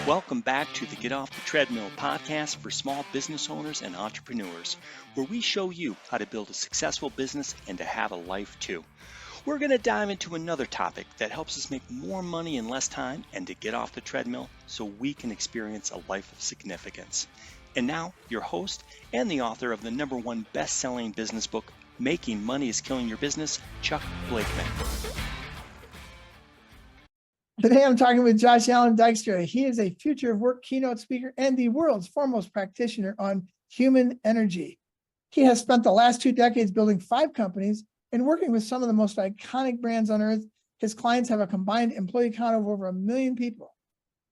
Welcome back to the Get Off the Treadmill podcast for small business owners and entrepreneurs, where we show you how to build a successful business and to have a life too. We're going to dive into another topic that helps us make more money in less time and to get off the treadmill so we can experience a life of significance. And now, your host and the author of the #1 best-selling business book, Making Money is Killing Your Business, Chuck Blakeman. Today, I'm talking with Josh Allan Dykstra. He is a future of work keynote speaker and the world's foremost practitioner on human energy. He has spent the last 2 decades building 5 companies and working with some of the most iconic brands on earth. His clients have a combined employee count of over 1 million people.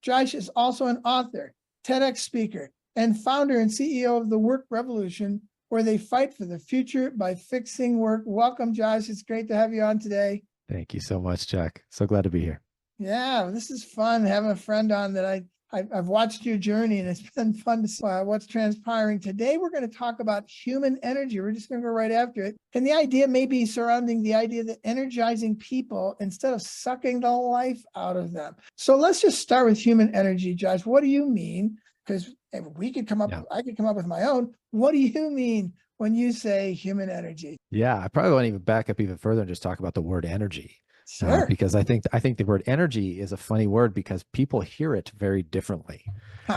Josh is also an author, TEDx speaker, and founder and CEO of the Work Revolution, where they fight for the future by fixing work. Welcome, Josh. It's great to have you on today. Thank you so much, Chuck. So glad to be here. Yeah, this is fun having a friend on that I've watched your journey, and it's been fun to see what's transpiring. Today, we're going to talk about human energy. We're just going to go right after it. And the idea may be surrounding the idea that energizing people instead of sucking the life out of them. So let's just start with human energy, Josh. What do you mean? Because we could come up, I could come up with my own. What do you mean when you say human energy? Yeah, I probably want to even back up even further and just talk about the word energy. Sure. Because I think the word energy is a funny word because people hear it very differently,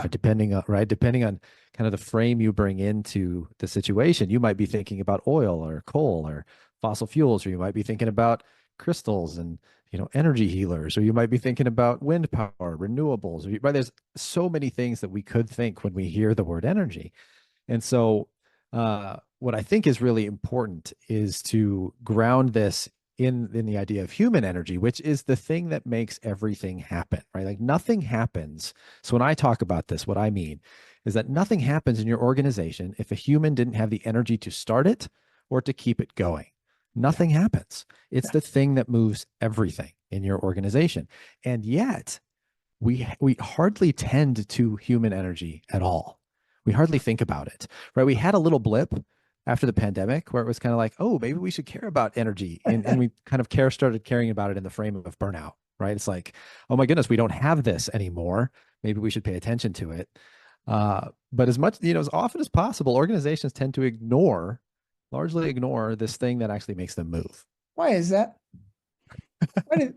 depending on kind of the frame you bring into the situation. You might be thinking about oil or coal or fossil fuels, or you might be thinking about crystals and energy healers, or you might be thinking about wind power, renewables. There's so many things that we could think when we hear the word energy, and so what I think is really important is to ground this in the idea of human energy, which is the thing that makes everything happen, right? Like nothing happens. So when I talk about this, what I mean is that nothing happens in your organization if a human didn't have the energy to start it or to keep it going. Nothing happens. It's the thing that moves everything in your organization. And yet we hardly tend to human energy at all. We hardly think about it, right? We had a little blip after the pandemic where it was kind of like, oh, maybe we should care about energy. And we kind of started caring about it in the frame of burnout, right? It's like, oh my goodness, we don't have this anymore. Maybe we should pay attention to it. But as often as possible, organizations tend to largely ignore this thing that actually makes them move. Why is that?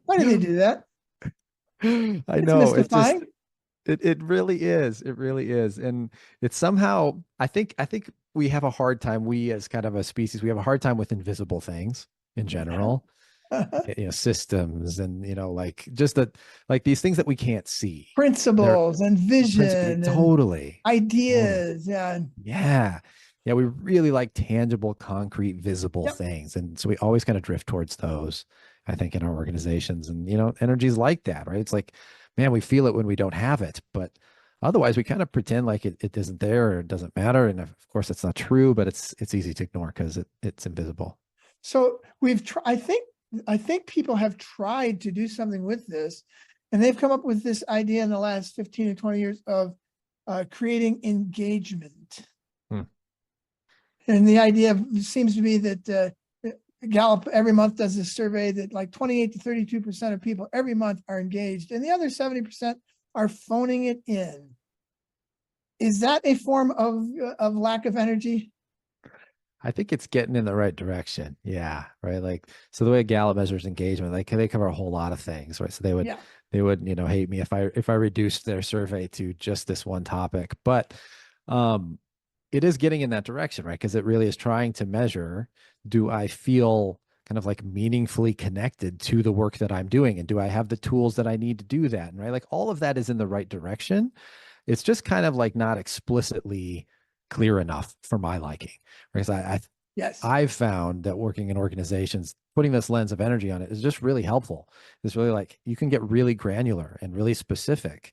Why do they do that? I know. Mystifying. It really is. It really is. And it's somehow, I think we have a hard time, we as kind of a species, we have a hard time with invisible things in general, systems and, these things that we can't see. Principles and vision. Totally. And ideas. Totally. Yeah. Yeah. We really like tangible, concrete, visible things. And so we always kind of drift towards those, I think, in our organizations. And, energy is like that, right? It's like, man, we feel it when we don't have it, but otherwise we kind of pretend like it isn't there or it doesn't matter. And of course that's not true, but it's easy to ignore because it's invisible. So I think people have tried to do something with this, and they've come up with this idea in the last 15 to 20 years of creating engagement. And the idea seems to be that Gallup every month does this survey that like 28 to 32% of people every month are engaged, and the other 70% are phoning it in. Is that a form of lack of energy? I think it's getting in the right direction. Yeah. Right. Like, so the way Gallup measures engagement, like they cover a whole lot of things, right? So they would hate me if I reduced their survey to just this one topic, but it is getting in that direction, right? Because it really is trying to measure, do I feel kind of like meaningfully connected to the work that I'm doing? And do I have the tools that I need to do that? And right, like all of that is in the right direction. It's just kind of like not explicitly clear enough for my liking. Because I've found that working in organizations, putting this lens of energy on it is just really helpful. It's really like you can get really granular and really specific.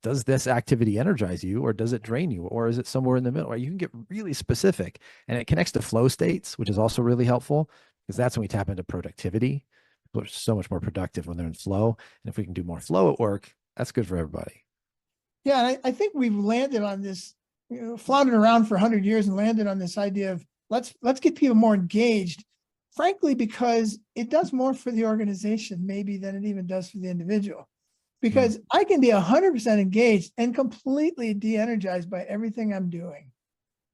Does this activity energize you, or does it drain you, or is it somewhere in the middle? Right? You can get really specific, and it connects to flow states, which is also really helpful because that's when we tap into productivity. People are so much more productive when they're in flow, and if we can do more flow at work, that's good for everybody. Yeah, and I think we've landed on this, floundered around for 100 years and landed on this idea of let's get people more engaged. Frankly, because it does more for the organization maybe than it even does for the individual. because I can be 100% engaged and completely de-energized by everything I'm doing.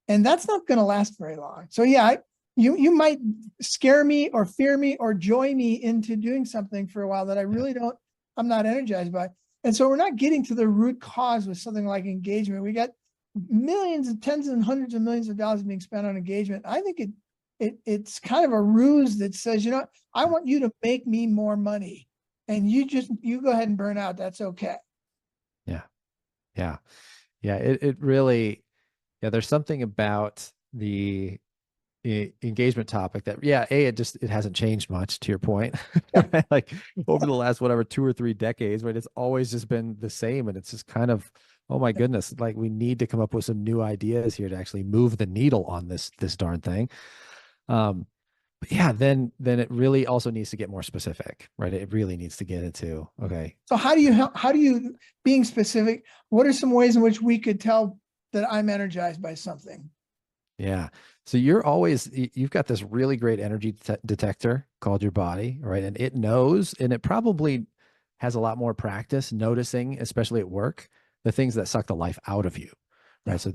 And that's not going to last very long. So yeah, you might scare me or fear me or joy me into doing something for a while that I really I'm not energized by. And so we're not getting to the root cause with something like engagement. We got millions and tens and hundreds of millions of dollars being spent on engagement. I think it's kind of a ruse that says, I want you to make me more money, and you go ahead and burn out. That's okay. Yeah. Yeah. Yeah. It really, there's something about the engagement topic that, it hasn't changed much, to your point. Like over the last, 2 or 3 decades, right? It's always just been the same. And it's just kind of, oh my goodness, like we need to come up with some new ideas here to actually move the needle on this darn thing. But yeah, then it really also needs to get more specific, right? It really needs to get into, okay. So how do you, being specific, what are some ways in which we could tell that I'm energized by something? Yeah. So you've got this really great energy detector called your body, right? And it knows, and it probably has a lot more practice noticing, especially at work, the things that suck the life out of you, right? Yeah. So,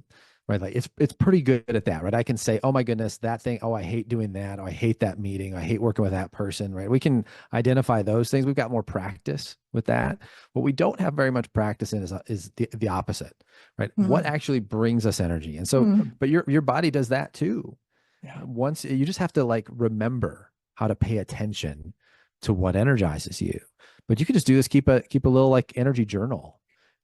right, like it's pretty good at that, right? I can say, oh my goodness, that thing, oh, I hate doing that. Oh, I hate that meeting. I hate working with that person, right? We can identify those things. We've got more practice with that. What we don't have very much practice in is the opposite, right? Mm-hmm. What actually brings us energy? And so, but your body does that too. Yeah. Once you just have to like remember how to pay attention to what energizes you. But you can just do this, keep a little like energy journal.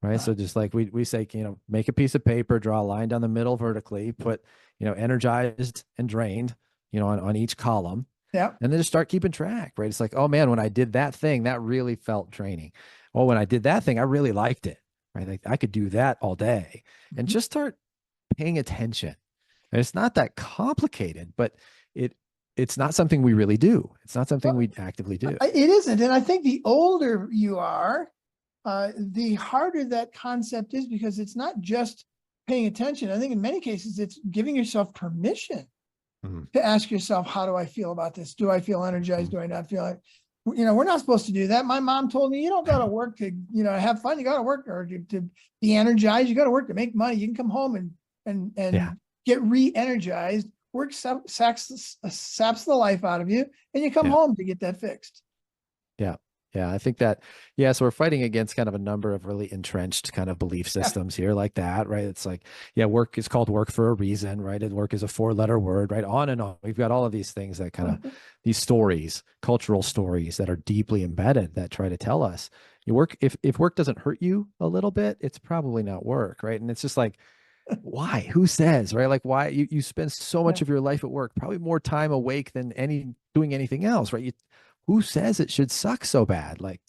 Right. So just like we say, make a piece of paper, draw a line down the middle vertically, put, energized and drained, on each column. Yeah. And then just start keeping track, right? It's like, oh man, when I did that thing, that really felt draining. Oh, when I did that thing, I really liked it. Right. Like I could do that all day and just start paying attention. And it's not that complicated, but it's not something we really do. It's not something we actively do. It isn't. And I think the older you are, the harder that concept is, because it's not just paying attention. I think in many cases, it's giving yourself permission to ask yourself, how do I feel about this? Do I feel energized? Do I not feel like, we're not supposed to do that. My mom told me, you don't go to work to, have fun. You got to work or to be energized. You got to work to make money. You can come home and get re-energized. Work saps the life out of you, and you come home to get that fixed. Yeah. Yeah, I think that, so we're fighting against kind of a number of really entrenched kind of belief systems here like that, right? It's like, work is called work for a reason, right? And work is a 4-letter word, right? On and on. We've got all of these things that kind of, these stories, cultural stories that are deeply embedded that try to tell us, if work doesn't hurt you a little bit, it's probably not work, right? And it's just like, why? Who says, right? Like why you spend so much of your life at work, probably more time awake than doing anything else, right? Who says it should suck so bad? Like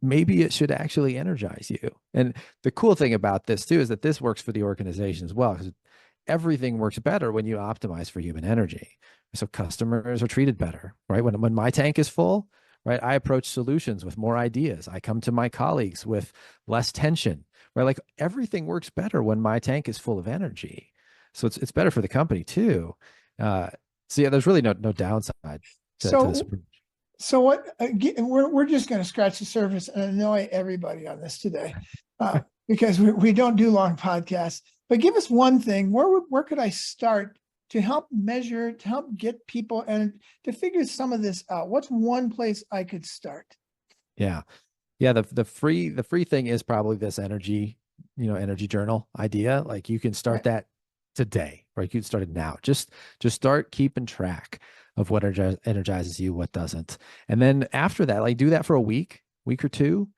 maybe it should actually energize you. And the cool thing about this too is that this works for the organization as well, because everything works better when you optimize for human energy. So customers are treated better, right? When my tank is full, right, I approach solutions with more ideas. I come to my colleagues with less tension, right? Like everything works better when my tank is full of energy. So it's better for the company too. So there's really no downside to this approach. So what? We're just going to scratch the surface and annoy everybody on this today, because we don't do long podcasts. But give us one thing. Where could I start to help measure, to help get people and to figure some of this out? What's one place I could start? Yeah. The free thing is probably this energy journal idea. Like you can start that today, right? You can start it now. Just start keeping track of what energizes you, what doesn't. And then after that, like do that for a week or two,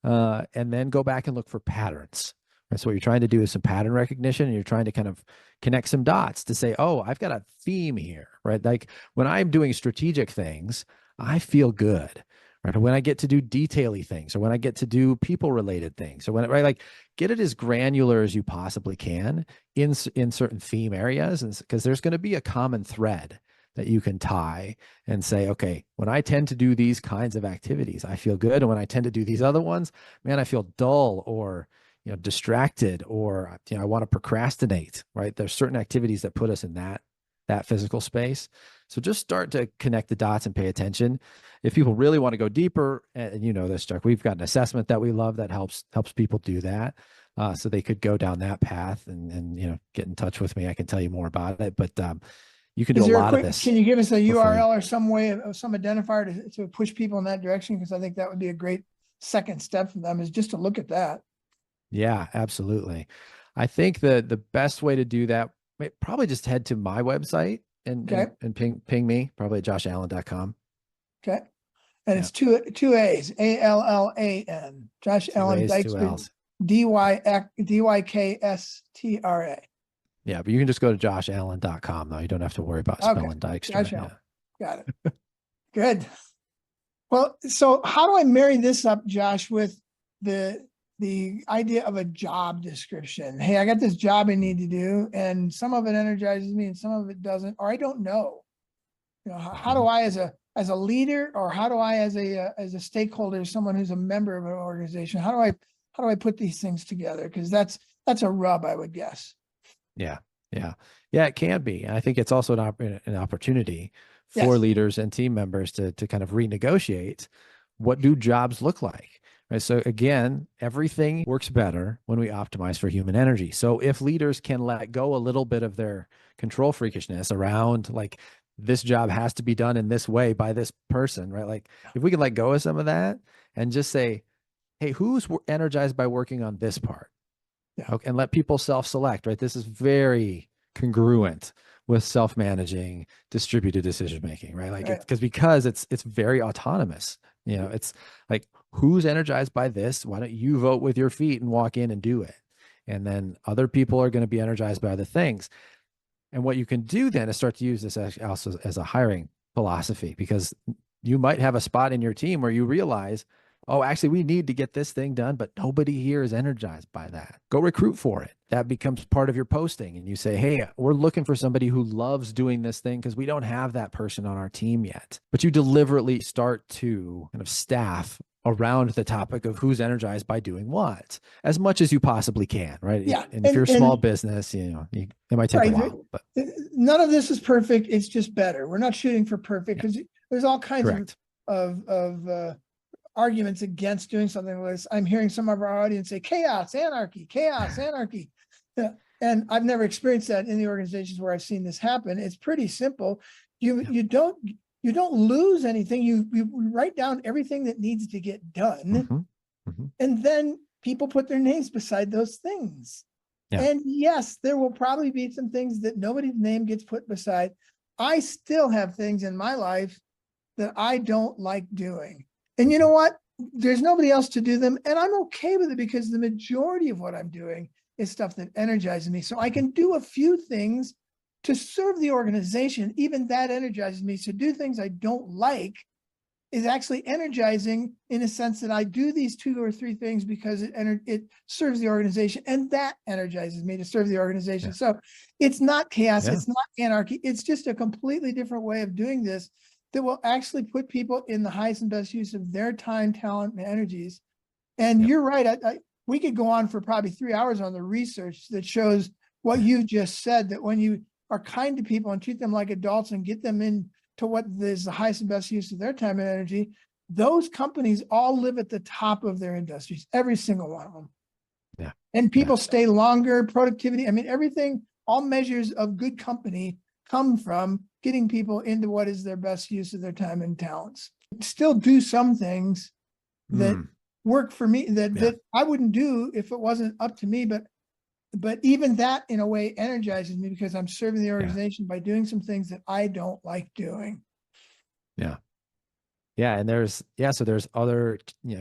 and then go back and look for patterns. Right? So what you're trying to do is some pattern recognition, and you're trying to kind of connect some dots to say, oh, I've got a theme here, right? Like when I'm doing strategic things, I feel good, right? When I get to do detaily things, or when I get to do people-related things, or right? Like get it as granular as you possibly can in certain theme areas, and because there's going to be a common thread that you can tie and say, okay, when I tend to do these kinds of activities, I feel good. And when I tend to do these other ones, man, I feel dull or, distracted, or, I want to procrastinate, right? There's certain activities that put us in that physical space. So just start to connect the dots and pay attention. If people really want to go deeper, and you know this, Chuck, we've got an assessment that we love that helps people do that. So they could go down that path and get in touch with me. I can tell you more about it, but you can do a lot of this. Can you give us a URL or some way of some identifier to push people in that direction? Because I think that would be a great second step for them, is just to look at that. Yeah, absolutely. I think the best way to do that, probably just head to my website and ping me, probably at joshallan.com. Okay. And it's two A's, ALLAN, Josh Allan Dykstra, DYKSTRA. Yeah, but you can just go to joshallan.com though. You don't have to worry about spelling Dykstra. Yeah. Got it. Good. Well, so how do I marry this up, Josh, with the idea of a job description? Hey, I got this job I need to do, and some of it energizes me and some of it doesn't, or I don't know. How do I, as a leader, or how do I, as a stakeholder, someone who's a member of an organization, how do I put these things together? Because that's a rub, I would guess. Yeah, it can be. And I think it's also an opportunity for leaders and team members to kind of renegotiate what do jobs look like. Right. So again, everything works better when we optimize for human energy. So if leaders can let go a little bit of their control freakishness around, like, this job has to be done in this way by this person, right? Like, if we can let go of some of that and just say, hey, who's energized by working on this part? Okay, and let people self-select, right? This is very congruent with self-managing distributed decision-making, right? Like, because it's very autonomous. It's like, who's energized by this? Why don't you vote with your feet and walk in and do it? And then other people are going to be energized by other things. And what you can do then is start to use this also as a hiring philosophy, because you might have a spot in your team where you realize, oh, actually, we need to get this thing done, but nobody here is energized by that. Go recruit for it. That becomes part of your posting. And you say, hey, we're looking for somebody who loves doing this thing because we don't have that person on our team yet. But you deliberately start to kind of staff around the topic of who's energized by doing what, as much as you possibly can, right? Yeah. And if you're a small business, it might take a while. But none of this is perfect. It's just better. We're not shooting for perfect, because there's all kinds of arguments against doing something like this. I'm hearing some of our audience say chaos, anarchy. Yeah. And I've never experienced that in the organizations where I've seen this happen. It's pretty simple. You don't lose anything. You write down everything that needs to get done. And then people put their names beside those things. Yeah. And yes, there will probably be some things that nobody's name gets put beside. I still have things in my life that I don't like doing. And you know what? There's nobody else to do them. And I'm okay with it, because the majority of what I'm doing is stuff that energizes me. So I can do a few things to serve the organization. Even that energizes me. So do things I don't like is actually energizing, in a sense that I do these 2 or 3 things because it serves the organization, and that energizes me to serve the organization. So it's not chaos. It's not anarchy. It's just a completely different way of doing this that will actually put people in the highest and best use of their time, talent, and energies. And you're right. We could go on for probably 3 hours on the research that shows what you've just said, that when you are kind to people and treat them like adults and get them into what is the highest and best use of their time and energy, those companies all live at the top of their industries, every single one of them. Yeah. And people stay longer, productivity. I mean, everything, all measures of good company come from getting people into what is their best use of their time and talents. Still do some things that work for me that I wouldn't do if it wasn't up to me, but even that in a way energizes me, because I'm serving the organization by doing some things that I don't like doing. Yeah. And there's other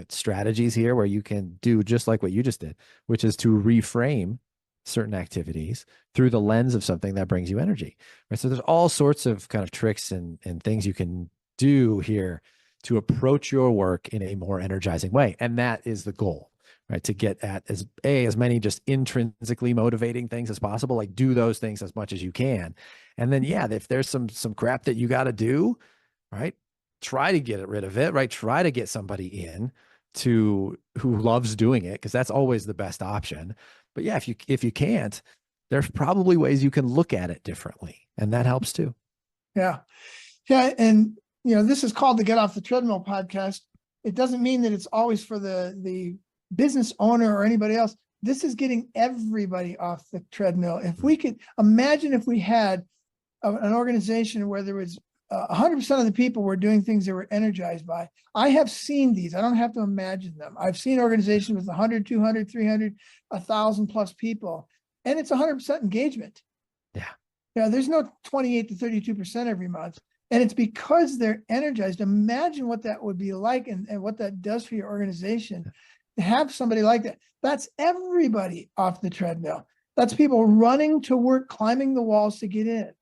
strategies here where you can do just like what you just did, which is to reframe certain activities through the lens of something that brings you energy, right? So there's all sorts of kind of tricks and things you can do here to approach your work in a more energizing way. And that is the goal, right? To get at as many just intrinsically motivating things as possible, like do those things as much as you can. And then, if there's some crap that you got to do, right? Try to get rid of it, right? Try to get somebody in who loves doing it, because that's always the best option. But if you can't, there's probably ways you can look at it differently, and that helps too. Yeah. Yeah. And, this is called the Get Off the Treadmill podcast. It doesn't mean that it's always for the business owner or anybody else. This is getting everybody off the treadmill. If we could imagine if we had an organization where there was 100% of the people were doing things they were energized by. I have seen these. I don't have to imagine them. I've seen organizations with 100, 200, 300, 1,000 plus people, and it's 100% engagement. Yeah. There's no 28 to 32% every month. And it's because they're energized. Imagine what that would be like and what that does for your organization to have somebody like that. That's everybody off the treadmill. That's people running to work, climbing the walls to get in.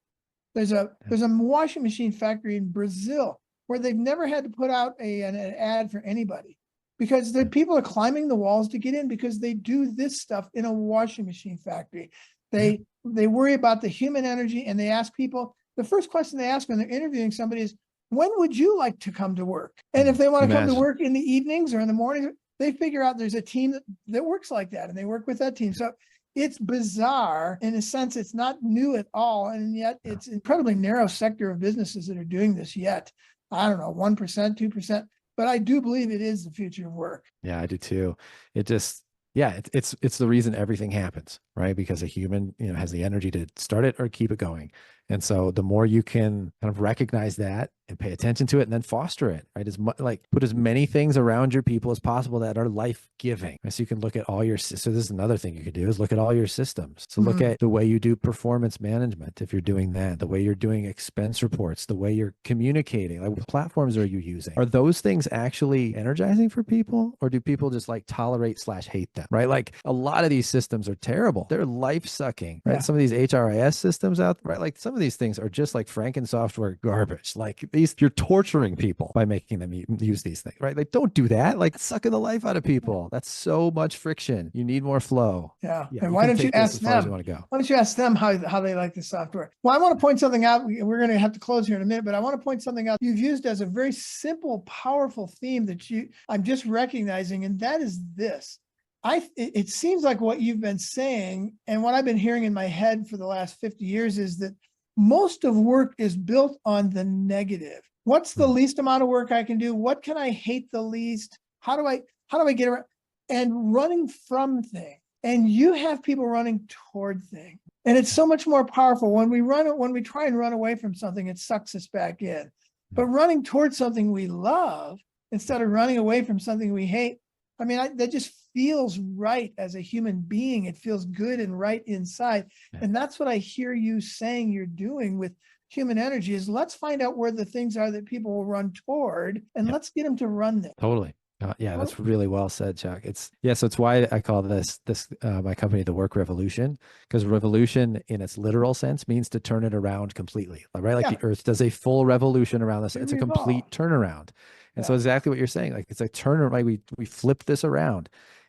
There's a washing machine factory in Brazil where they've never had to put out an ad for anybody because the people are climbing the walls to get in because they do this stuff in a washing machine factory. They worry about the human energy, and they ask people, the first question they ask when they're interviewing somebody is, when would you like to come to work? And if they want to come to work in the evenings or in the mornings, they figure out there's a team that works like that, and they work with that team. So it's bizarre. In a sense, it's not new at all. And yet it's an incredibly narrow sector of businesses that are doing this yet. I don't know, 1%, 2%, but I do believe it is the future of work. Yeah, I do too. It's the reason everything happens, right? Because a human, has the energy to start it or keep it going. And so the more you can kind of recognize that and pay attention to it and then foster it, right? Put as many things around your people as possible that are life-giving. So you can look at all so this is another thing you could do is look at all your systems. So look at the way you do performance management. If you're doing that, the way you're doing expense reports, the way you're communicating, like what platforms are you using? Are those things actually energizing for people, or do people just tolerate/hate them, right? Like a lot of these systems are terrible. They're life-sucking, right? Yeah. Some of these HRIS systems out, right? Like some of these things are just like Franken software garbage. Like you're torturing people by making them use these things, right? Like don't do that. Like sucking the life out of people. That's so much friction. You need more flow. Yeah. And why don't you ask them? Why don't you ask them how they like the software? Well, I want to point something out. We're going to have to close here in a minute, but I want to point something out you've used as a very simple, powerful theme that I'm just recognizing, and that is this. It seems like what you've been saying and what I've been hearing in my head for the last 50 years is that most of work is built on the negative. What's the least amount of work I can do? What can I hate the least? How do I get around? And running from things. And you have people running toward things. And it's so much more powerful. When we try and run away from something, it sucks us back in. But running towards something we love instead of running away from something we hate, that just feels right as a human being. It feels good and right inside. And that's what I hear you saying you're doing with human energy is let's find out where the things are that people will run toward and let's get them to run them. Totally. Yeah, that's really well said, Chuck. So it's why I call this my company, The Work Revolution, because revolution in its literal sense means to turn it around completely, right? Like the earth does a full revolution around this. It's a complete turnaround. And so exactly what you're saying, like it's a turnaround, right? We flip this around.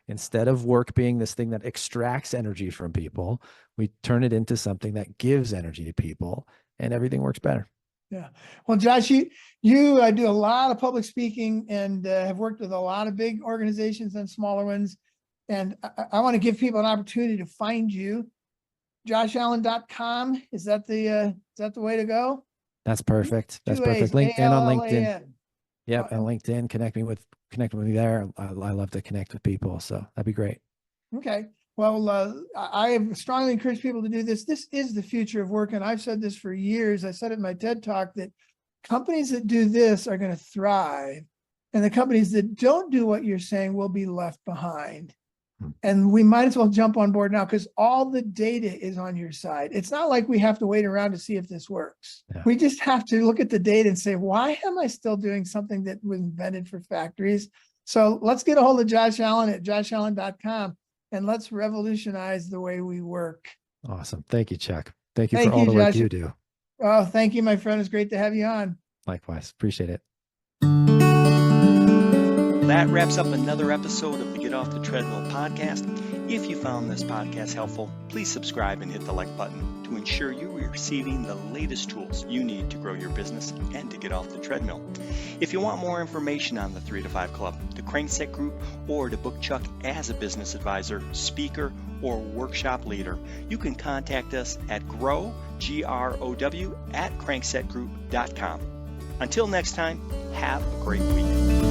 Instead of work being this thing that extracts energy from people, we turn it into something that gives energy to people, and everything works better. Yeah. Well, Josh, you do a lot of public speaking and have worked with a lot of big organizations and smaller ones. And I want to give people an opportunity to find you. JoshAllan.com. Is that the way to go? That's perfect. That's perfect. LinkedIn on LinkedIn. Yep. And LinkedIn, connect with me there. I love to connect with people. So that'd be great. Okay. Well, I strongly encourage people to do this. This is the future of work. And I've said this for years. I said it in my TED Talk that companies that do this are going to thrive. And the companies that don't do what you're saying will be left behind. And we might as well jump on board now because all the data is on your side. It's not like we have to wait around to see if this works. Yeah. We just have to look at the data and say, why am I still doing something that was invented for factories? So let's get a hold of Josh Allan at joshallan.com and let's revolutionize the way we work. Awesome. Thank you, Chuck. Thank you for all the work you do. Oh, thank you, my friend. It's great to have you on. Likewise. Appreciate it. That wraps up another episode of the Get Off the Treadmill podcast. If you found this podcast helpful, please subscribe and hit the like button to ensure you are receiving the latest tools you need to grow your business and to get off the treadmill. If you want more information on the 3 to 5 Club, the Crankset Group, or to book Chuck as a business advisor, speaker, or workshop leader, you can contact us at grow, GROW, @cranksetgroup.com. Until next time, have a great week.